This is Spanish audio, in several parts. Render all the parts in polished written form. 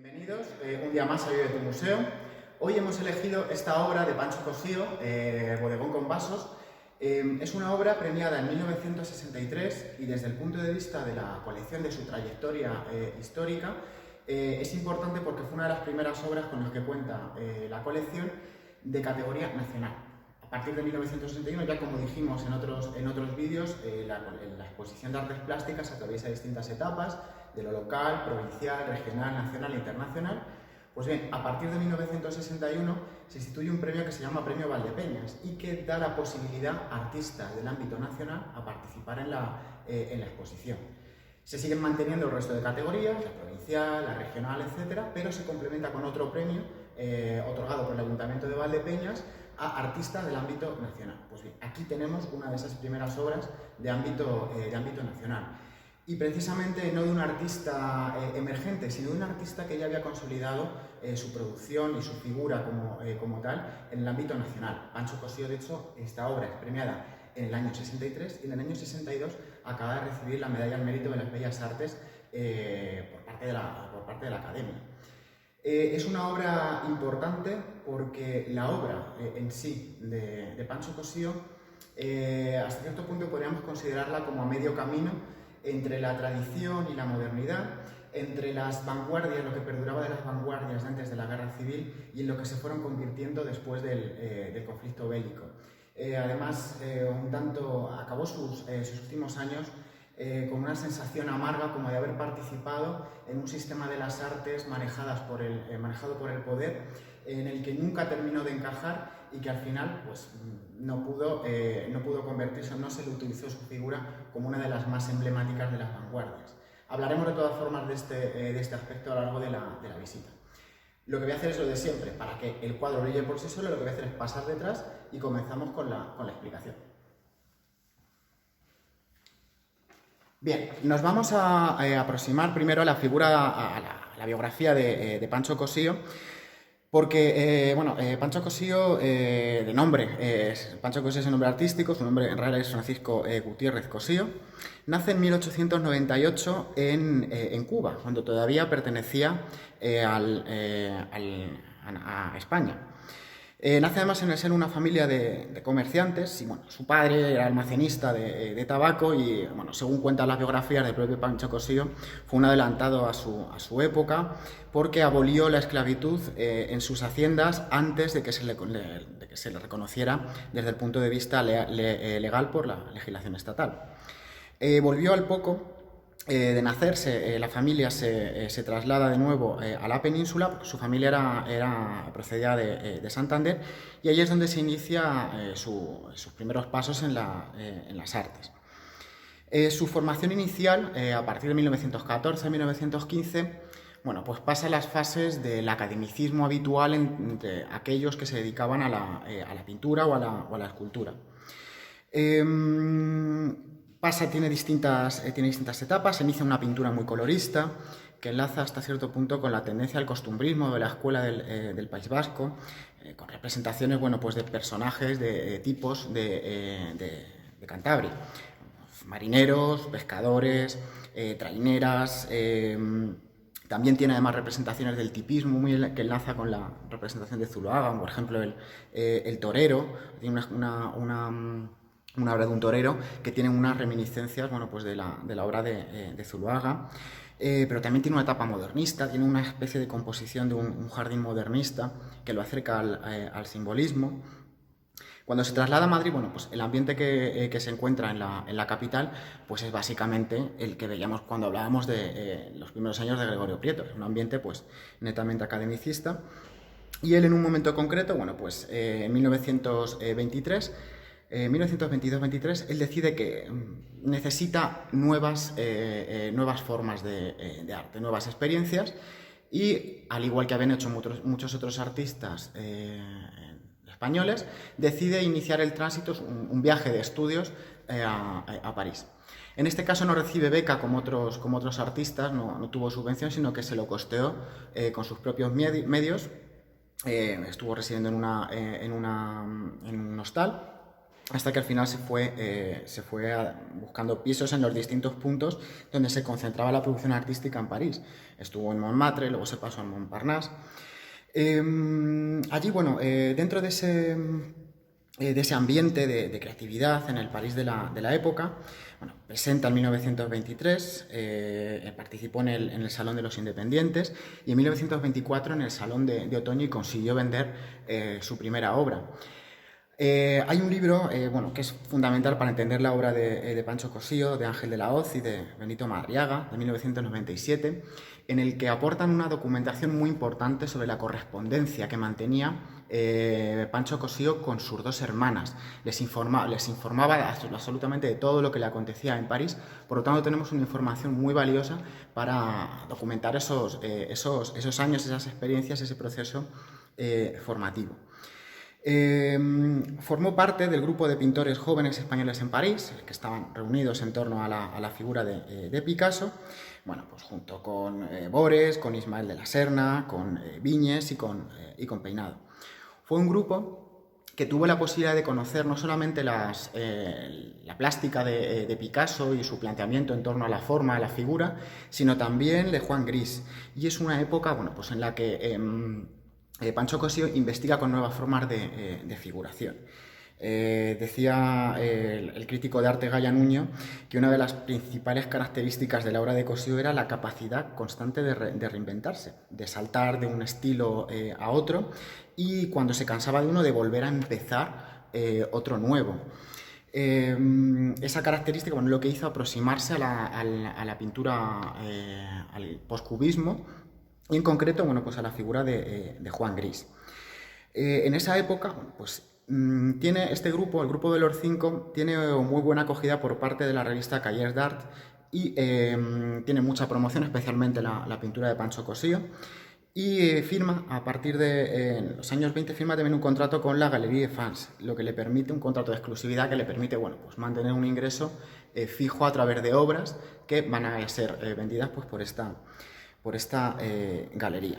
Bienvenidos un día más a Vive tu Museo. Hoy hemos elegido esta obra de Pancho Cosío, Bodegón con vasos. Es una obra premiada en 1963 y desde el punto de vista de la colección de su trayectoria histórica es importante porque fue una de las primeras obras con las que cuenta la colección de categoría nacional. A partir de 1961, ya como dijimos en otros vídeos, la exposición de artes plásticas atraviesa distintas etapas, de lo local, provincial, regional, nacional e internacional. Pues bien, a partir de 1961 se instituye un premio que se llama Premio Valdepeñas y que da la posibilidad a artistas del ámbito nacional a participar en la exposición. Se siguen manteniendo el resto de categorías, la provincial, la regional, etcétera, pero se complementa con otro premio otorgado por el Ayuntamiento de Valdepeñas a artistas del ámbito nacional. Pues bien, aquí tenemos una de esas primeras obras de ámbito nacional. Y precisamente no de un artista emergente, sino de un artista que ya había consolidado su producción y su figura como tal en el ámbito nacional. Pancho Cosío, de hecho, esta obra es premiada en el año 63 y en el año 62 acaba de recibir la Medalla al Mérito de las Bellas Artes por parte de la Academia. Es una obra importante porque la obra en sí de Pancho Cosío hasta cierto punto podríamos considerarla como a medio camino entre la tradición y la modernidad, entre las vanguardias, lo que perduraba de las vanguardias antes de la Guerra Civil y en lo que se fueron convirtiendo después del conflicto bélico. Además, un tanto acabó sus últimos años con una sensación amarga como de haber participado en un sistema de las artes manejado por el poder, en el que nunca terminó de encajar y que al final pues, no pudo convertirse, no se le utilizó su figura como una de las más emblemáticas de las vanguardias. Hablaremos de todas formas de este aspecto a lo largo de la visita. Lo que voy a hacer es lo de siempre, para que el cuadro brille por sí solo, lo que voy a hacer es pasar detrás y comenzamos con la explicación. Bien, nos vamos a aproximar primero a la figura, a la biografía de Pancho Cosío, porque, Pancho Cosío, de nombre, Pancho Cosío es el nombre artístico, su nombre en realidad es Francisco Gutiérrez Cosío. Nace en 1898 en Cuba, cuando todavía pertenecía a España. Nace además en el seno de una familia de comerciantes y bueno, su padre era almacenista de tabaco y bueno, según cuentan las biografías del propio Pancho Cosío, fue un adelantado a su época porque abolió la esclavitud en sus haciendas antes de que se le reconociera desde el punto de vista legal por la legislación estatal. Volvió al poco de nacerse, la familia se traslada de nuevo a la península, porque su familia procedía de Santander, y ahí es donde se inicia sus primeros pasos en las artes. Su formación inicial, a partir de 1914-1915, bueno, pues pasa las fases del academicismo habitual entre aquellos que se dedicaban a la pintura o a la escultura. Tiene distintas etapas. Se inicia una pintura muy colorista que enlaza hasta cierto punto con la tendencia al costumbrismo de la escuela del País Vasco, con representaciones pues de personajes, de tipos de Cantabria, marineros, pescadores, traineras. También tiene además representaciones del tipismo que enlaza con la representación de Zuloaga, por ejemplo el torero. Tiene una obra de un torero que tiene unas reminiscencias pues de la obra de Zuloaga, pero también tiene una etapa modernista, tiene una especie de composición de un jardín modernista que lo acerca al simbolismo. Cuando se traslada a Madrid, pues el ambiente que se encuentra en la capital pues es básicamente el que veíamos cuando hablábamos de los primeros años de Gregorio Prieto, es un ambiente pues netamente academicista, y él en un momento concreto, en 1922-23, él decide que necesita nuevas formas de arte, nuevas experiencias, y al igual que habían hecho muchos otros artistas españoles, decide iniciar el tránsito, un viaje de estudios a París. En este caso no recibe beca como otros artistas, no tuvo subvención, sino que se lo costeó con sus propios medios. Estuvo residiendo en un hostal. hasta que al final se fue buscando pisos en los distintos puntos donde se concentraba la producción artística en París. Estuvo en Montmartre, luego se pasó a Montparnasse. Allí, bueno, dentro de ese ambiente de creatividad en el París de la época, bueno, presenta en 1923, participó en el Salón de los Independientes y en 1924 en el Salón de Otoño y consiguió vender su primera obra. Hay un libro bueno, que es fundamental para entender la obra de Pancho Cossío, de Ángel de la Hoz y de Benito Madariaga, de 1997, en el que aportan una documentación muy importante sobre la correspondencia que mantenía Pancho Cossío con sus dos hermanas. Les informaba absolutamente de todo lo que le acontecía en París, por lo tanto tenemos una información muy valiosa para documentar esos años, esas experiencias, ese proceso formativo. Formó parte del grupo de pintores jóvenes españoles en París, que estaban reunidos en torno a la figura de Picasso, bueno, pues junto con Bores, con Ismael de la Serna, con Viñes y con Peinado. Fue un grupo que tuvo la posibilidad de conocer no solamente la plástica de Picasso y su planteamiento en torno a la forma, a la figura, sino también de Juan Gris. Y es una época, bueno, pues en la que Pancho Cossío investiga con nuevas formas de figuración. Decía el crítico de arte Gaya Nuño que una de las principales características de la obra de Cossío era la capacidad constante de reinventarse, de saltar de un estilo a otro y cuando se cansaba de uno de volver a empezar otro nuevo. Esa característica, bueno, lo que hizo aproximarse a la pintura, al postcubismo, y en concreto, bueno, pues a la figura de Juan Gris. En esa época, pues tiene este grupo, el grupo de los 5, tiene muy buena acogida por parte de la revista Cahiers d'Art y tiene mucha promoción, especialmente la pintura de Pancho Cossío. Y firma, a partir de los años 20, firma también un contrato con la Galerie de France, lo que le permite un contrato de exclusividad que le permite, bueno, pues mantener un ingreso fijo a través de obras que van a ser vendidas pues, por esta galería.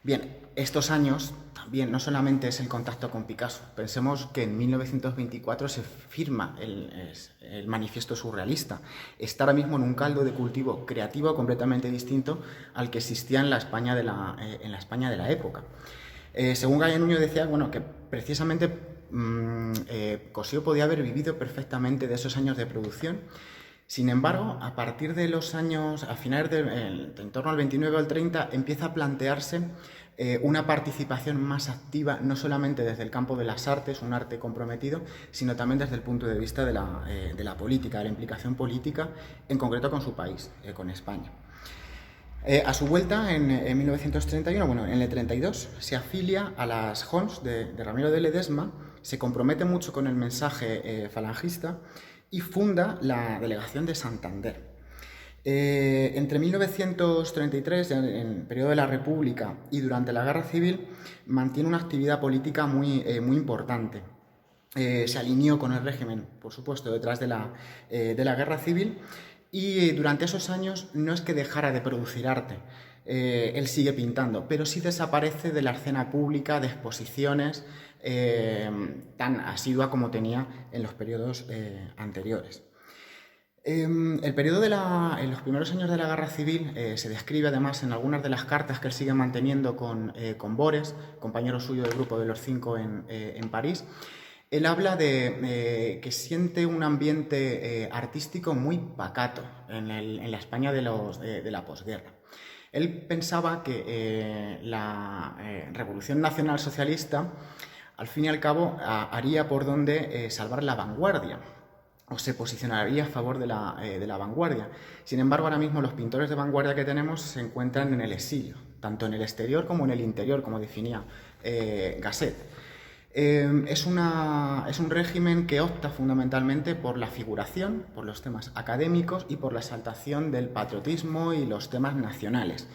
Bien, estos años también no solamente es el contacto con Picasso. Pensemos que en 1924 se firma el manifiesto surrealista. Está ahora mismo en un caldo de cultivo creativo completamente distinto al que existía en la España de la época. Según Gaya Nuño decía, bueno, que precisamente Cossío podía haber vivido perfectamente de esos años de producción. Sin embargo, a partir de los años, a finales en torno al 29 o al 30, empieza a plantearse una participación más activa, no solamente desde el campo de las artes, un arte comprometido, sino también desde el punto de vista de la política, de la implicación política, en concreto con su país, con España. A su vuelta, en 1931, bueno, en el 32, se afilia a las Jons de Ramiro de Ledesma, se compromete mucho con el mensaje falangista, y funda la delegación de Santander. Entre 1933, en el periodo de la República y durante la Guerra Civil, mantiene una actividad política muy importante. Se alineó con el régimen, por supuesto, detrás de la Guerra Civil y durante esos años no es que dejara de producir arte, él sigue pintando, pero sí desaparece de la escena pública de exposiciones tan asidua como tenía en los periodos anteriores. El periodo en los primeros años de la Guerra Civil se describe además en algunas de las cartas que él sigue manteniendo con Bores, compañero suyo del grupo de los 5 en París. Él habla de que siente un ambiente artístico muy pacato en la España de la posguerra. Él pensaba que la Revolución Nacional Socialista, al fin y al cabo, haría por donde salvar la vanguardia, o se posicionaría a favor de la vanguardia. Sin embargo, ahora mismo los pintores de vanguardia que tenemos se encuentran en el exilio, tanto en el exterior como en el interior, como definía Gasset. Es un régimen que opta fundamentalmente por la figuración, por los temas académicos y por la exaltación del patriotismo y los temas nacionales.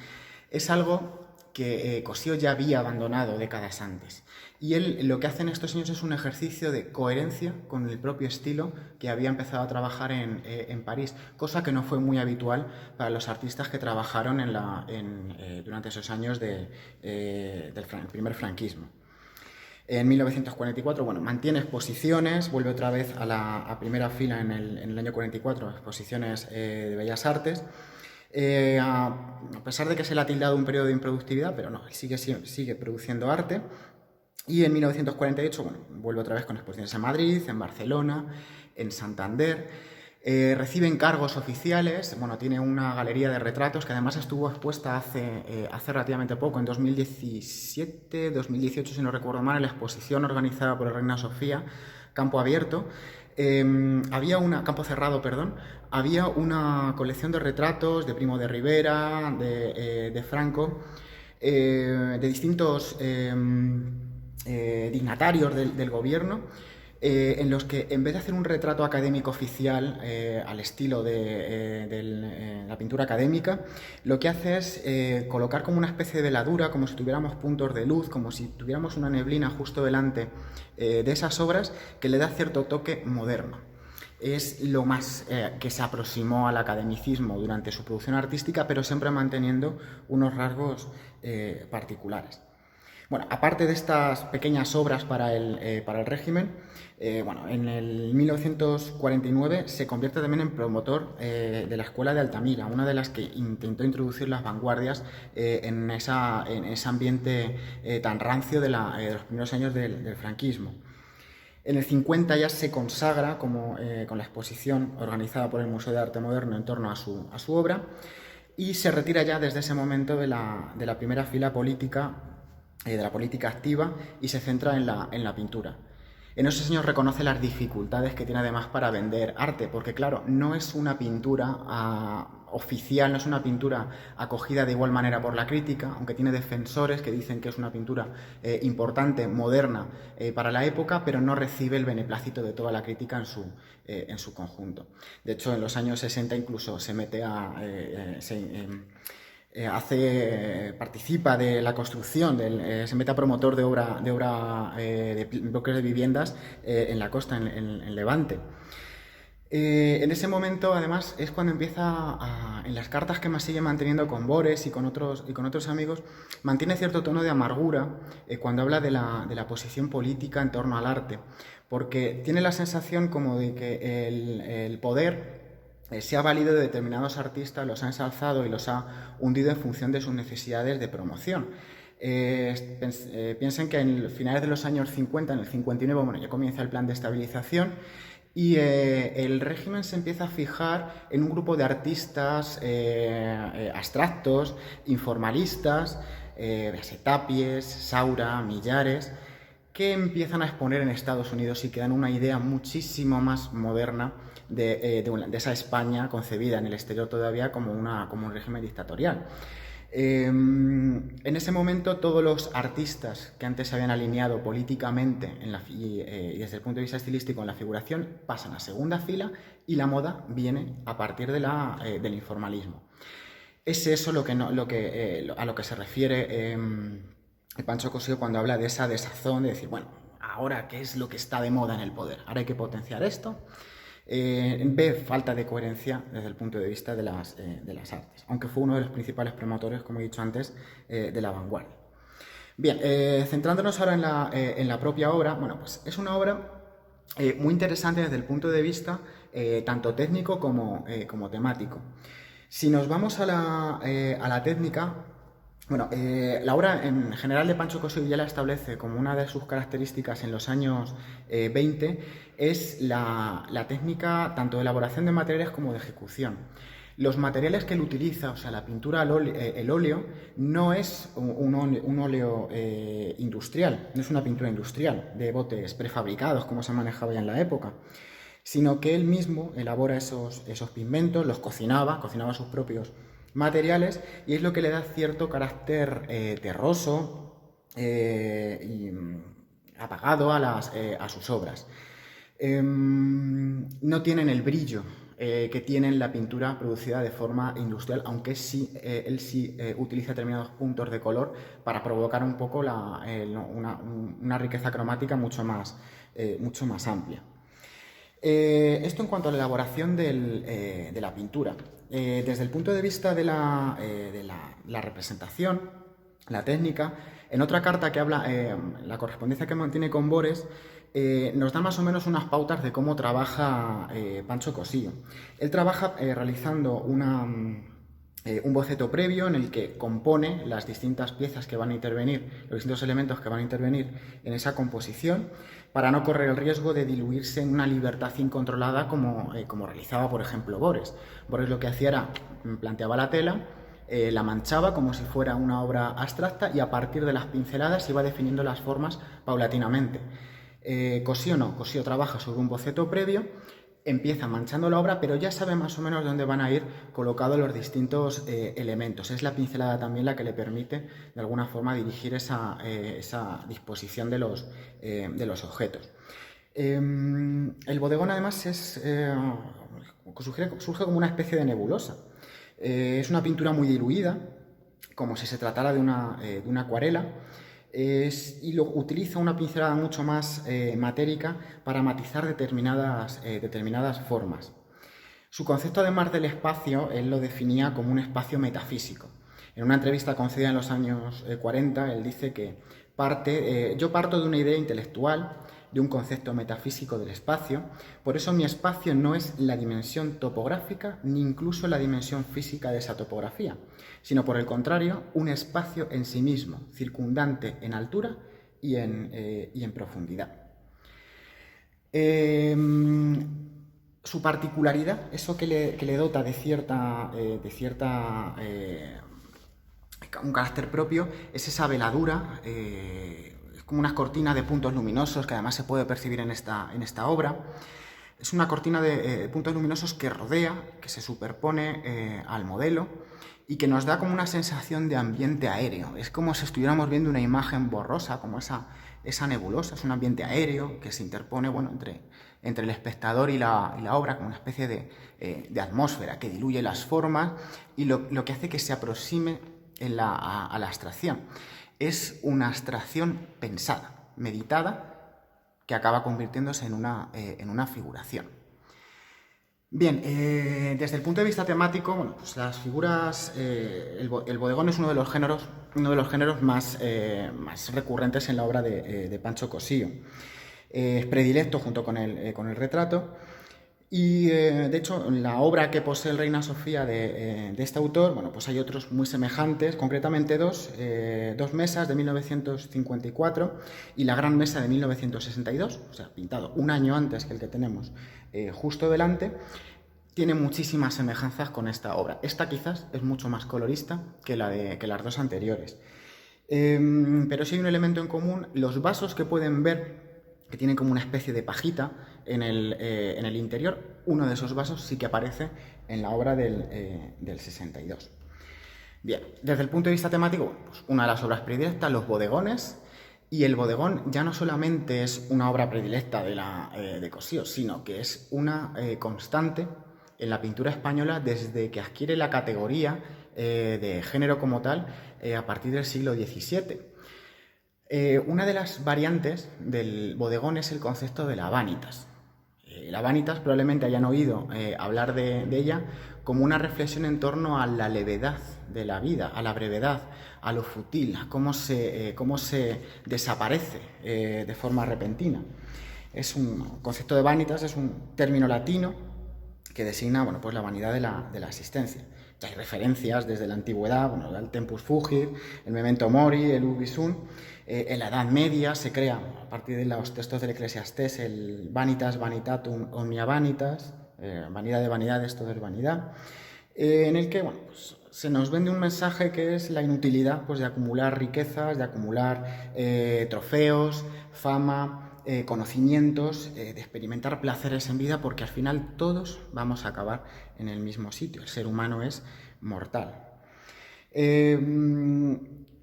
Es algo que Cossío ya había abandonado décadas antes. Y él lo que hace en estos años es un ejercicio de coherencia con el propio estilo que había empezado a trabajar en París, cosa que no fue muy habitual para los artistas que trabajaron durante esos años del primer franquismo. En 1944, bueno, mantiene exposiciones, vuelve otra vez a primera fila en el año 44, exposiciones de Bellas Artes. A pesar de que se le ha tildado un periodo de improductividad, pero no, él sigue produciendo arte. Y en 1948, bueno, vuelve otra vez con exposiciones en Madrid, en Barcelona, en Santander. Recibe encargos oficiales, bueno, tiene una galería de retratos que además estuvo expuesta hace relativamente poco, en 2017, 2018, si no recuerdo mal, en la exposición organizada por la Reina Sofía, Campo Abierto. Campo Cerrado, perdón. Había una colección de retratos de Primo de Rivera, de Franco, de distintos dignatarios del gobierno, en los que en vez de hacer un retrato académico oficial al estilo de la pintura académica, lo que hace es colocar como una especie de veladura, como si tuviéramos puntos de luz, como si tuviéramos una neblina justo delante de esas obras, que le da cierto toque moderno. Es lo más que se aproximó al academicismo durante su producción artística, pero siempre manteniendo unos rasgos particulares. Bueno, aparte de estas pequeñas obras para el régimen, en el 1949 se convierte también en promotor de la Escuela de Altamira, una de las que intentó introducir las vanguardias en ese ambiente tan rancio de los primeros años del franquismo. En el 50 ya se consagra con la exposición organizada por el Museo de Arte Moderno en torno a su obra, y se retira ya desde ese momento de la primera fila política, de la política activa, y se centra en la pintura. En esos años reconoce las dificultades que tiene además para vender arte, porque claro, no es una pintura oficial, no es una pintura acogida de igual manera por la crítica, aunque tiene defensores que dicen que es una pintura importante, moderna para la época, pero no recibe el beneplácito de toda la crítica en su conjunto. De hecho, en los años 60 incluso se mete participa de la construcción, se mete a promotor de bloques de viviendas en la costa, en Levante. En ese momento, además, es cuando empieza, en las cartas que más sigue manteniendo con Bores y con otros amigos, mantiene cierto tono de amargura cuando habla de la posición política en torno al arte, porque tiene la sensación como de que el poder se ha valido de determinados artistas, los ha ensalzado y los ha hundido en función de sus necesidades de promoción. Piensen que en finales de los años 50, en el 59, ya comienza el plan de estabilización, y el régimen se empieza a fijar en un grupo de artistas abstractos, informalistas, Tapies, Saura, Millares, que empiezan a exponer en Estados Unidos y que dan una idea muchísimo más moderna de esa España concebida en el exterior todavía como un régimen dictatorial. En ese momento todos los artistas que antes se habían alineado políticamente y desde el punto de vista estilístico en la figuración pasan a segunda fila, y la moda viene a partir del informalismo. Es eso a lo que se refiere Pancho Cossío cuando habla de esa desazón, de decir, bueno, ahora qué es lo que está de moda en el poder, ahora hay que potenciar esto. Ve falta de coherencia desde el punto de vista de las artes, aunque fue uno de los principales promotores, como he dicho antes, de la vanguardia. Bien, centrándonos ahora en la propia obra, bueno, pues es una obra muy interesante desde el punto de vista tanto técnico como temático. Si nos vamos a la técnica, bueno, la obra en general de Pancho Cossío ya la establece como una de sus características en los años 20, es la técnica tanto de elaboración de materiales como de ejecución. Los materiales que él utiliza, o sea, la pintura, el óleo, no es un óleo industrial, no es una pintura industrial de botes prefabricados como se manejaba ya en la época, sino que él mismo elabora esos pigmentos, los cocinaba sus propios materiales, y es lo que le da cierto carácter terroso y apagado a sus obras. No tienen el brillo que tiene la pintura producida de forma industrial, aunque él sí utiliza determinados puntos de color para provocar un poco una riqueza cromática mucho más amplia. Esto en cuanto a la elaboración de la pintura. Desde el punto de vista de la representación, la técnica. En otra carta que habla, la correspondencia que mantiene con Bores, nos da más o menos unas pautas de cómo trabaja Pancho Cossío. Él trabaja realizando un boceto previo en el que compone las distintas piezas que van a intervenir, los distintos elementos que van a intervenir en esa composición, para no correr el riesgo de diluirse en una libertad incontrolada como realizaba, por ejemplo, Bores. Bores lo que hacía era, planteaba la tela, la manchaba como si fuera una obra abstracta y a partir de las pinceladas iba definiendo las formas paulatinamente. Cossío no, Cossío trabaja sobre un boceto previo, empieza manchando la obra, pero ya sabe más o menos dónde van a ir colocados los distintos elementos. Es la pincelada también la que le permite, de alguna forma, dirigir esa disposición de los objetos. El bodegón, además, surge como una especie de nebulosa. Es una pintura muy diluida, como si se tratara de una acuarela, y utiliza una pincelada mucho más matérica para matizar determinadas formas. Su concepto, además del espacio, él lo definía como un espacio metafísico. En una entrevista concedida en los años 40, él dice que yo parto de una idea intelectual, de un concepto metafísico del espacio, por eso mi espacio no es la dimensión topográfica ni incluso la dimensión física de esa topografía, sino por el contrario, un espacio en sí mismo, circundante en altura y en profundidad. Su particularidad, eso que le dota un carácter propio, es esa veladura, es como una cortina de puntos luminosos que además se puede percibir en esta obra. Es una cortina de puntos luminosos que rodea, que se superpone al modelo y que nos da como una sensación de ambiente aéreo. Es como si estuviéramos viendo una imagen borrosa, como esa nebulosa. Es un ambiente aéreo que se interpone, bueno, entre el espectador y la obra, como una especie de atmósfera que diluye las formas y lo que hace que se aproxime a la abstracción. Es una abstracción pensada, meditada, que acaba convirtiéndose en una figuración. Bien, desde el punto de vista temático, bueno, pues las figuras, el bodegón es uno de los géneros más recurrentes en la obra de Pancho Cossío. Es predilecto junto con el retrato. Y de hecho, en la obra que posee el Reina Sofía de este autor, bueno, pues hay otros muy semejantes, concretamente dos mesas de 1954 y la Gran Mesa de 1962, o sea, pintado un año antes que el que tenemos justo delante. Tiene muchísimas semejanzas con esta obra. Esta quizás es mucho más colorista que las dos anteriores. Pero sí hay un elemento en común: los vasos que pueden ver, que tienen como una especie de pajita en el interior, uno de esos vasos sí que aparece en la obra del 62. Bien, desde el punto de vista temático, bueno, pues una de las obras predilectas, los bodegones, y el bodegón ya no solamente es una obra predilecta de Cossío, sino que es una constante en la pintura española desde que adquiere la categoría de género como tal a partir del siglo XVII. Una de las variantes del bodegón es el concepto de la vanitas. La vanitas probablemente hayan oído hablar de ella como una reflexión en torno a la levedad de la vida, a la brevedad, a lo fútil, a cómo se desaparece de forma repentina. Es un concepto de vanitas, es un término latino que designa, bueno, pues la vanidad de la existencia. Hay referencias desde la antigüedad, bueno, el Tempus Fugit, el Memento Mori, el Ubi Sum. En la Edad Media se crea, a partir de los textos del Eclesiastés, el Vanitas Vanitatum Omnia Vanitas, vanidad de vanidades, todo es vanidad, en el que, bueno, pues, se nos vende un mensaje que es la inutilidad, pues, de acumular riquezas, de acumular trofeos, fama, conocimientos, de experimentar placeres en vida, porque al final todos vamos a acabar en el mismo sitio. El ser humano es mortal.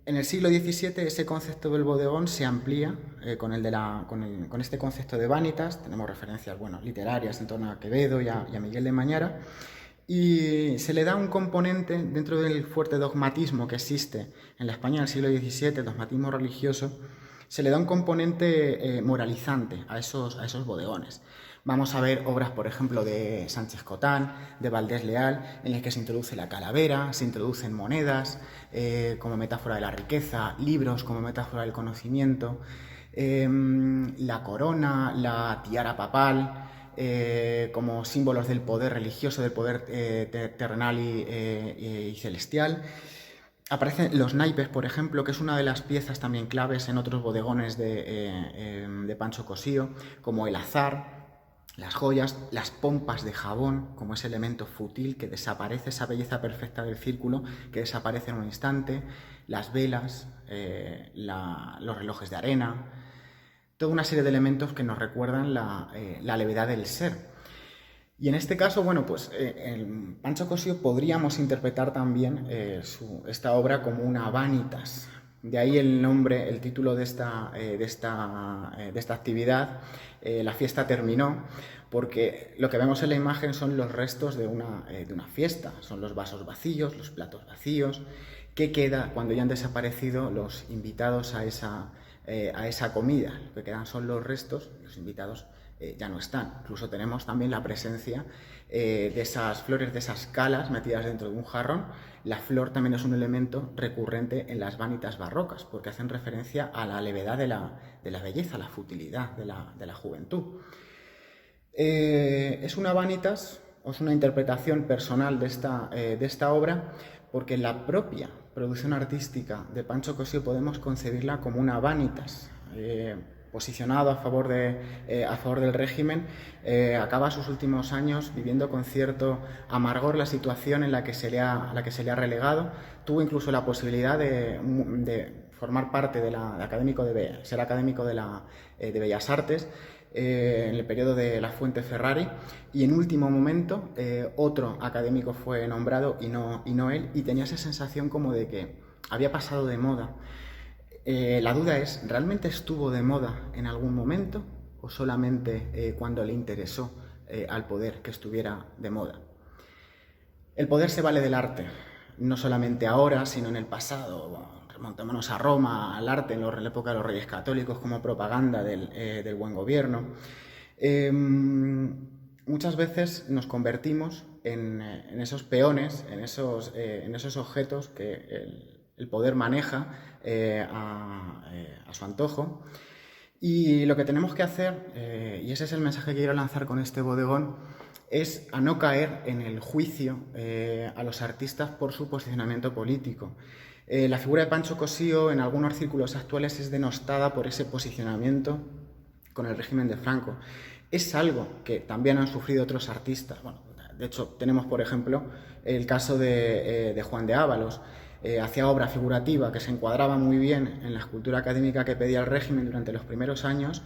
En el siglo XVII ese concepto del bodegón se amplía con este concepto de vanitas. Tenemos referencias, bueno, literarias en torno a Quevedo y a Miguel de Mañara, y se le da un componente dentro del fuerte dogmatismo que existe en la España del siglo XVII, el dogmatismo religioso. Se le da un componente moralizante a esos bodegones. Vamos a ver obras, por ejemplo, de Sánchez Cotán, de Valdés Leal, en las que se introduce la calavera, se introducen monedas como metáfora de la riqueza, libros como metáfora del conocimiento, la corona, la tiara papal, como símbolos del poder religioso, del poder terrenal y celestial. Aparecen los naipes, por ejemplo, que es una de las piezas también claves en otros bodegones de Pancho Cosío, como el azar, las joyas, las pompas de jabón, como ese elemento fútil que desaparece, esa belleza perfecta del círculo que desaparece en un instante, las velas, los relojes de arena, toda una serie de elementos que nos recuerdan la levedad del ser. Y en este caso, bueno, pues en Pancho Cosío podríamos interpretar también esta obra como una vanitas. De ahí el nombre, el título de esta actividad, La fiesta terminó, porque lo que vemos en la imagen son los restos de una fiesta, son los vasos vacíos, los platos vacíos, ¿qué queda cuando ya han desaparecido los invitados a esa comida? Lo que quedan son los restos, los invitados ya no están. Incluso tenemos también la presencia de esas flores, de esas calas metidas dentro de un jarrón. La flor también es un elemento recurrente en las vanitas barrocas, porque hacen referencia a la levedad de la belleza, la futilidad de la juventud. Es una vanitas, o es una interpretación personal de esta obra, porque la propia producción artística de Pancho Cosío podemos concebirla como una vanitas. Posicionado a favor del régimen, acaba sus últimos años viviendo con cierto amargor la situación en la que se le ha relegado. Tuvo incluso la posibilidad de formar parte ser académico de Bellas Artes en el periodo de la Fuente Ferrari, y en último momento otro académico fue nombrado y no él, y tenía esa sensación como de que había pasado de moda. La duda es, ¿realmente estuvo de moda en algún momento o solamente cuando le interesó al poder que estuviera de moda? El poder se vale del arte, no solamente ahora, sino en el pasado. Bueno, remontémonos a Roma, al arte en la época de los Reyes Católicos como propaganda del buen gobierno. Muchas veces nos convertimos en esos peones, en esos objetos que el poder maneja a su antojo, y lo que tenemos que hacer, y ese es el mensaje que quiero lanzar con este bodegón, es a no caer en el juicio a los artistas por su posicionamiento político. La figura de Pancho Cosío en algunos círculos actuales es denostada por ese posicionamiento con el régimen de Franco. Es algo que también han sufrido otros artistas. Bueno, de hecho, tenemos, por ejemplo, el caso de Juan de Ávalos. Hacía obra figurativa que se encuadraba muy bien en la escultura académica que pedía el régimen durante los primeros años,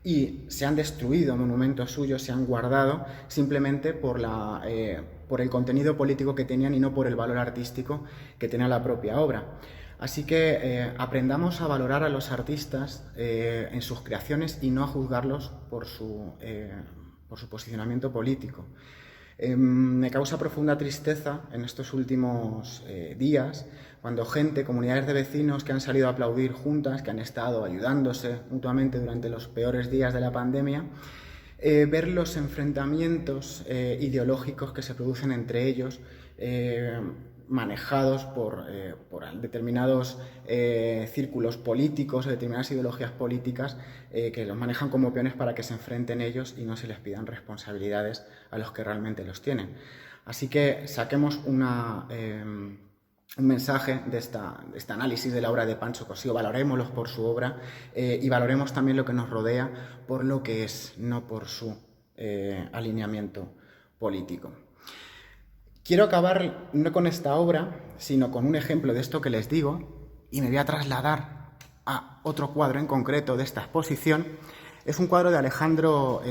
y se han destruido monumentos suyos, se han guardado simplemente por el contenido político que tenían y no por el valor artístico que tenía la propia obra. Así que aprendamos a valorar a los artistas en sus creaciones y no a juzgarlos por su posicionamiento político. Me causa profunda tristeza en estos últimos días cuando comunidades de vecinos que han salido a aplaudir juntas, que han estado ayudándose mutuamente durante los peores días de la pandemia, ver los enfrentamientos ideológicos que se producen entre ellos, manejados por determinados círculos políticos, determinadas ideologías políticas que los manejan como peones para que se enfrenten ellos y no se les pidan responsabilidades a los que realmente los tienen. Así que saquemos un mensaje de este análisis de la obra de Pancho Cosío, valorémoslos por su obra y valoremos también lo que nos rodea por lo que es, no por su alineamiento político. Quiero acabar no con esta obra, sino con un ejemplo de esto que les digo, y me voy a trasladar a otro cuadro en concreto de esta exposición. Es un cuadro de Alejandro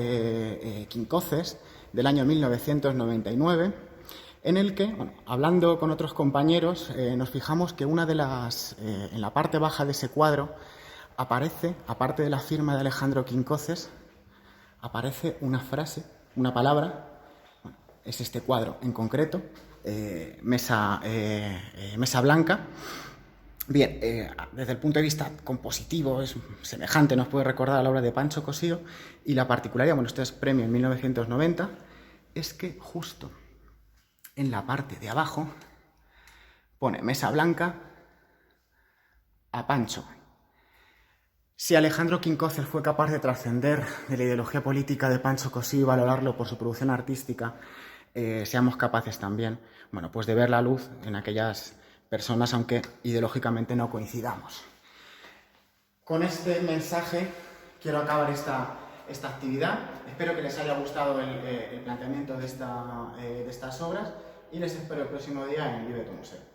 Quincoces, del año 1999, en el que, bueno, hablando con otros compañeros, nos fijamos que en la parte baja de ese cuadro aparece, aparte de la firma de Alejandro Quincoces, aparece una frase, una palabra. Es este cuadro en concreto, Mesa Blanca, Bien, desde el punto de vista compositivo es semejante, nos puede recordar a la obra de Pancho Cosío, y la particularidad, bueno, esto es premio en 1990, es que justo en la parte de abajo pone Mesa Blanca a Pancho. Si Alejandro Quincócer fue capaz de trascender de la ideología política de Pancho Cosío y valorarlo por su producción artística, seamos capaces también, bueno, pues de ver la luz en aquellas personas, aunque ideológicamente no coincidamos. Con este mensaje quiero acabar esta actividad. Espero que les haya gustado el planteamiento de estas obras y les espero el próximo día en Vive tu Museo.